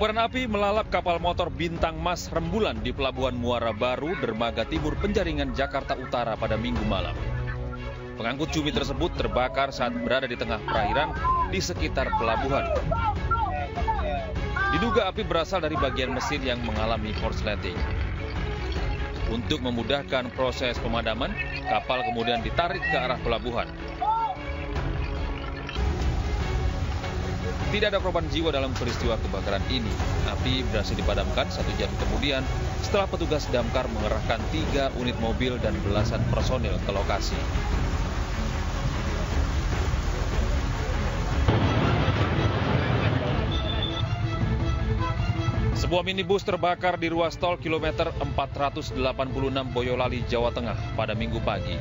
Kobaran api melalap kapal motor Bintang Mas Rembulan di Pelabuhan Muara Baru, Dermaga Timur, Penjaringan, Jakarta Utara pada Minggu malam. Pengangkut cumi tersebut terbakar saat berada di tengah perairan di sekitar pelabuhan. Diduga api berasal dari bagian mesin yang mengalami korsleting. Untuk memudahkan proses pemadaman, kapal kemudian ditarik ke arah pelabuhan. Tidak ada korban jiwa dalam peristiwa kebakaran ini. Api berhasil dipadamkan 1 jam kemudian setelah petugas damkar mengerahkan 3 unit mobil dan belasan personil ke lokasi. Sebuah minibus terbakar di ruas tol kilometer 486 Boyolali, Jawa Tengah pada Minggu pagi.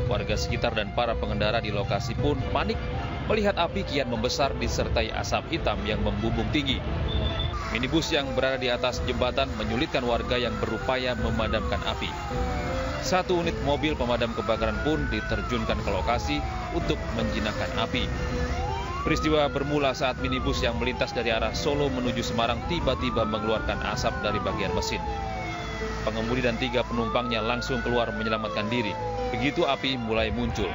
Warga sekitar dan para pengendara di lokasi pun panik melihat api kian membesar disertai asap hitam yang membumbung tinggi. Minibus yang berada di atas jembatan menyulitkan warga yang berupaya memadamkan api. 1 unit mobil pemadam kebakaran pun diterjunkan ke lokasi untuk menjinakkan api. Peristiwa bermula saat minibus yang melintas dari arah Solo menuju Semarang tiba-tiba mengeluarkan asap dari bagian mesin. Pengemudi dan 3 penumpangnya langsung keluar menyelamatkan diri. Begitu api mulai muncul.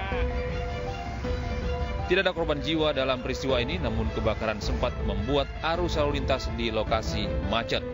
Tidak ada korban jiwa dalam peristiwa ini, namun kebakaran sempat membuat arus lalu lintas di lokasi macet.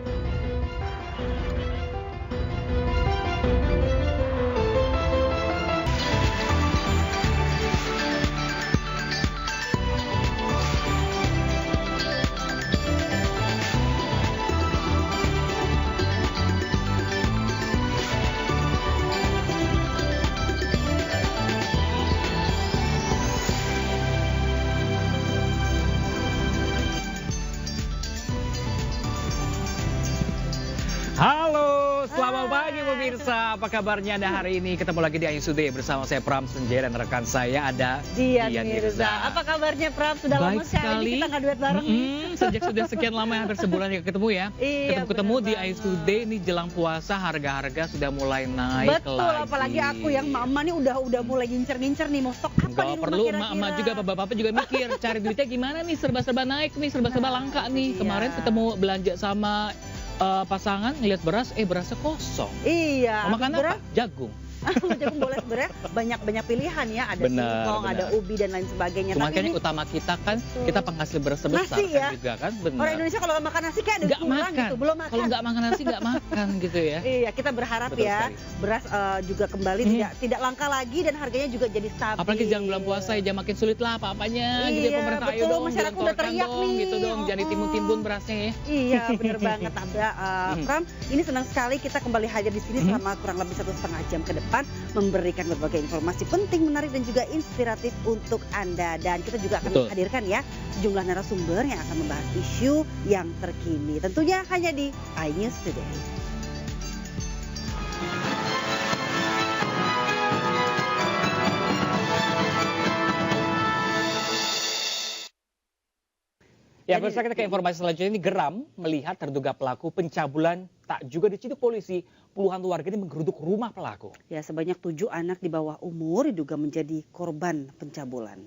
Halo, selamat pagi pemirsa. Apa kabarnya Anda hari ini? Ketemu lagi di Ayus Today bersama saya Pram Senjaya dan rekan saya ada Dian Mirza. Apa kabarnya Pram? Sudah lama sekali kita nggak duet bareng nih. Sejak sudah sekian lama, hampir sebulan ya ketemu ya. Iya, ketemu di Ayus Today ini jelang puasa, harga-harga sudah mulai naik. Betul, apalagi aku yang mama nih udah mulai ngincer-ngincer nih mau stok apa di rumah perlu, kira-kira. Emak juga, bapak-bapak juga mikir cari duitnya gimana nih, serba-serba naik nih, serba-serba langka nih. Kemarin ketemu belanja sama pasangan, ngeliat beras, berasnya kosong. Iya. Mau makan apa? Jagung. Jagung boleh, sebenarnya banyak pilihan ya, ada singkong, ada ubi dan lain sebagainya. Cuma kan yang utama kita kan, kita penghasil beras terbesar nasi, ya? kan juga kan, benar. Orang Indonesia kalau makan nasi kayak ada kurang gitu, belum makan. Kalau nggak makan nasi nggak makan gitu ya. Iya, kita berharap betul ya sekali. Beras juga kembali tidak langka lagi dan harganya juga jadi stabil. Apalagi jangan bulan puasa ya, jangan makin sulit lah apa-apanya gitu ya, pemerintah ayo dong, masyarakat udah teriak dong, nih gitu dong, jangan ditimbun-timbun berasnya ya. Iya, bener banget. Pram, ini senang sekali kita kembali hadir di sini selama kurang lebih 1,5 jam ke depan, memberikan berbagai informasi penting, menarik dan juga inspiratif untuk Anda. Dan kita juga akan menghadirkan ya sejumlah narasumber yang akan membahas isu yang terkini. Tentunya hanya di iNews Today. Ya, pemirsa, kita ke informasi selanjutnya. Ini geram melihat terduga pelaku pencabulan tak juga diciduk polisi. Puluhan warga ini menggeruduk rumah pelaku. Ya, sebanyak 7 anak di bawah umur diduga menjadi korban pencabulan.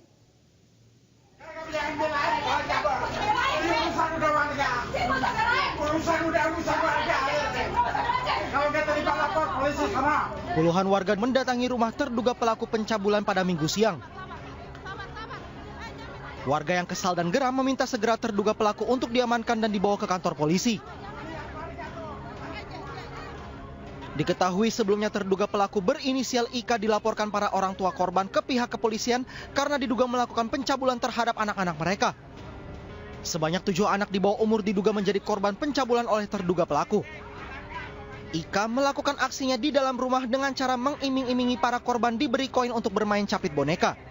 Puluhan warga mendatangi rumah terduga pelaku pencabulan pada Minggu siang. Warga yang kesal dan geram meminta segera terduga pelaku untuk diamankan dan dibawa ke kantor polisi. Diketahui sebelumnya terduga pelaku berinisial IK dilaporkan para orang tua korban ke pihak kepolisian karena diduga melakukan pencabulan terhadap anak-anak mereka. Sebanyak 7 anak di bawah umur diduga menjadi korban pencabulan oleh terduga pelaku. IK melakukan aksinya di dalam rumah dengan cara mengiming-imingi para korban diberi koin untuk bermain capit boneka.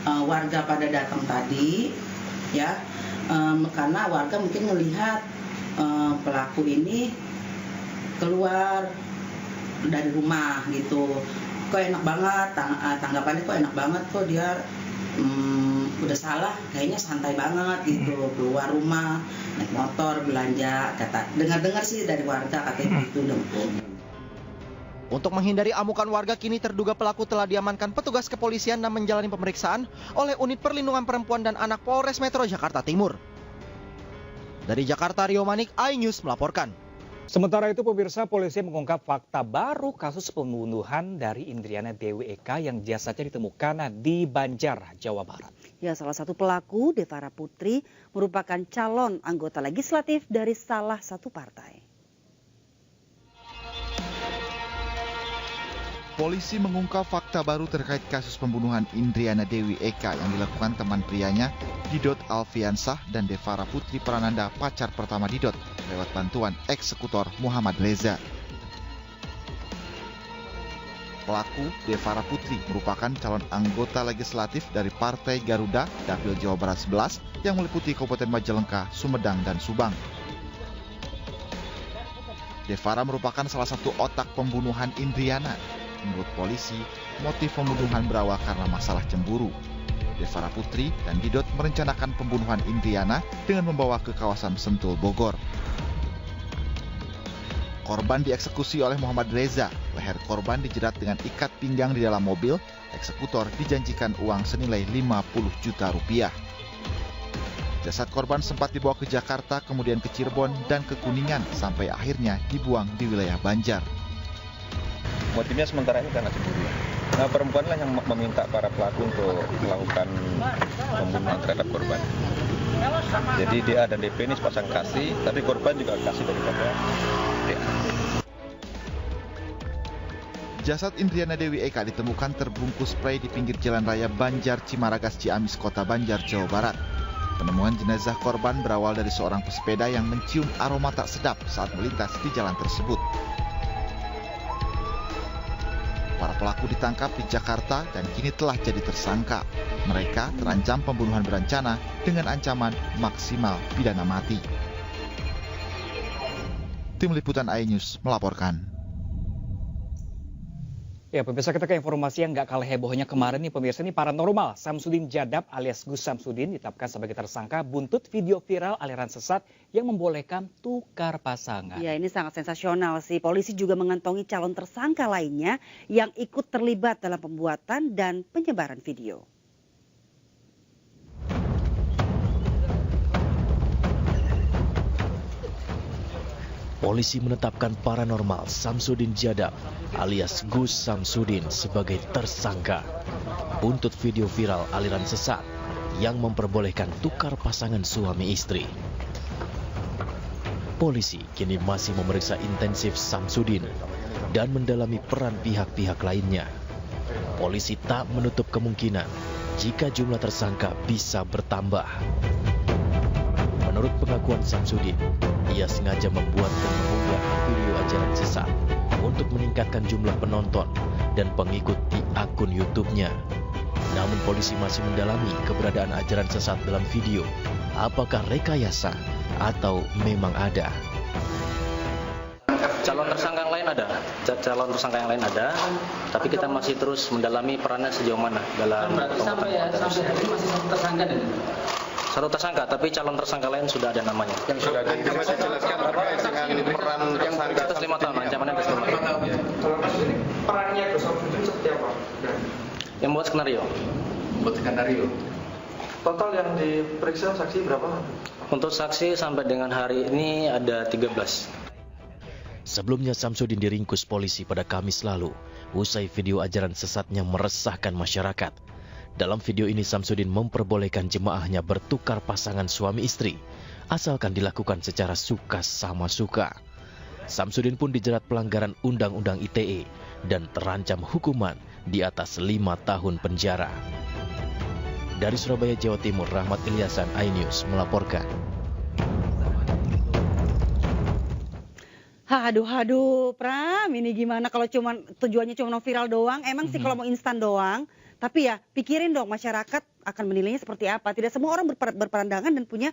Warga pada datang tadi ya, karena warga mungkin melihat pelaku ini keluar dari rumah gitu, kok enak banget, tanggapannya kok enak banget, kok dia udah salah, kayaknya santai banget gitu, keluar rumah naik motor belanja, kata dengar sih dari warga katanya gitu dong. Untuk menghindari amukan warga, kini terduga pelaku telah diamankan petugas kepolisian dan menjalani pemeriksaan oleh Unit Perlindungan Perempuan dan Anak Polres Metro Jakarta Timur. Dari Jakarta, Rio Manik, iNews melaporkan. Sementara itu pemirsa, polisi mengungkap fakta baru kasus pembunuhan dari Indriana Dewi Eka yang jasadnya ditemukan di Banjar, Jawa Barat. Ya, salah satu pelaku, Devara Putri, merupakan calon anggota legislatif dari salah satu partai. Polisi mengungkap fakta baru terkait kasus pembunuhan Indriana Dewi Eka yang dilakukan teman prianya, Didot Alfiansah dan Devara Putri Prananda, pacar pertama Didot, lewat bantuan eksekutor Muhammad Reza. Pelaku, Devara Putri, merupakan calon anggota legislatif dari Partai Garuda, Dapil Jawa Barat 11, yang meliputi Kabupaten Majalengka, Sumedang, dan Subang. Devara merupakan salah satu otak pembunuhan Indriana. Menurut polisi, motif pembunuhan berawal karena masalah cemburu. Devara Putri dan Didot merencanakan pembunuhan Indriana dengan membawa ke kawasan Sentul, Bogor. Korban dieksekusi oleh Muhammad Reza. Leher korban dijerat dengan ikat pinggang di dalam mobil. Eksekutor dijanjikan uang senilai 50 juta rupiah. Jasad korban sempat dibawa ke Jakarta, kemudian ke Cirebon dan ke Kuningan, sampai akhirnya dibuang di wilayah Banjar. Motifnya sementara ini karena cemburu. Nah, perempuanlah yang meminta para pelaku untuk melakukan pembunuhan terhadap korban. Jadi DA dan DP ini sepasang kasih, tapi korban juga kasih daripada DA. Jasad Indriana Dewi Eka ditemukan terbungkus spray di pinggir jalan raya Banjar Cimaragas Ciamis, Kota Banjar, Jawa Barat. Penemuan jenazah korban berawal dari seorang pesepeda yang mencium aroma tak sedap saat melintas di jalan tersebut. Para pelaku ditangkap di Jakarta dan kini telah jadi tersangka. Mereka terancam pembunuhan berencana dengan ancaman maksimal pidana mati. Tim Liputan iNews melaporkan. Ya, pemirsa, kita ke informasi yang nggak kalah hebohnya kemarin nih pemirsa, ini paranormal. Samsudin Jadab alias Gus Samsudin ditetapkan sebagai tersangka buntut video viral aliran sesat yang membolehkan tukar pasangan. Ya, ini sangat sensasional sih. Polisi juga mengantongi calon tersangka lainnya yang ikut terlibat dalam pembuatan dan penyebaran video. Polisi menetapkan paranormal Samsudin Jadab alias Gus Samsudin sebagai tersangka buntut video viral aliran sesat yang memperbolehkan tukar pasangan suami istri. Polisi kini masih memeriksa intensif Samsudin dan mendalami peran pihak-pihak lainnya. Polisi tak menutup kemungkinan jika jumlah tersangka bisa bertambah. Menurut pengakuan Samsudin, ia sengaja membuat dan mengunggah video ajaran sesat untuk meningkatkan jumlah penonton dan pengikut di akun YouTube-nya. Namun polisi masih mendalami keberadaan ajaran sesat dalam video. Apakah rekayasa atau memang ada? Calon tersangka yang lain ada, tapi kita masih terus mendalami perannya sejauh mana dalam sampai hari ini masih satu tersangka dan satu tersangka, tapi calon tersangka lain sudah ada namanya. Yang sudah ada, bisa jelaskan terkait dengan peran yang atas 5 tahun, ancamannya atas 5 tahun. Perannya Gus Samsudin seperti apa? Yang membuat skenario. Total yang diperiksa saksi berapa? Untuk saksi sampai dengan hari ini ada 13. Sebelumnya Samsudin diringkus polisi pada Kamis lalu, usai video ajaran sesatnya meresahkan masyarakat. Dalam video ini Samsudin memperbolehkan jemaahnya bertukar pasangan suami istri, asalkan dilakukan secara suka sama suka. Samsudin pun dijerat pelanggaran Undang-Undang ITE dan terancam hukuman di atas 5 tahun penjara. Dari Surabaya, Jawa Timur, Rahmat Ilyasan, iNews melaporkan. Aduh, Pram, ini gimana kalau tujuannya cuma viral doang? Emang sih kalau mau instan doang. Tapi ya pikirin dong masyarakat akan menilainya seperti apa. Tidak semua orang berpandangan dan punya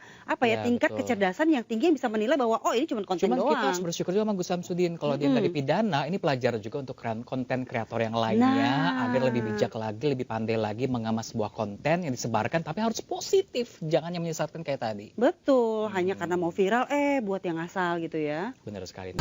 tingkat kecerdasan yang tinggi yang bisa menilai bahwa oh ini cuma konten doang. Kita harus bersyukur juga sama Gus Samsudin kalau dia nggak dipidana, ini pelajaran juga untuk konten kreator yang lainnya agar lebih bijak lagi, lebih pandai lagi mengamas sebuah konten yang disebarkan tapi harus positif, jangan yang menyesatkan kayak tadi. Betul, hanya karena mau viral buat yang asal gitu ya. Benar sekali.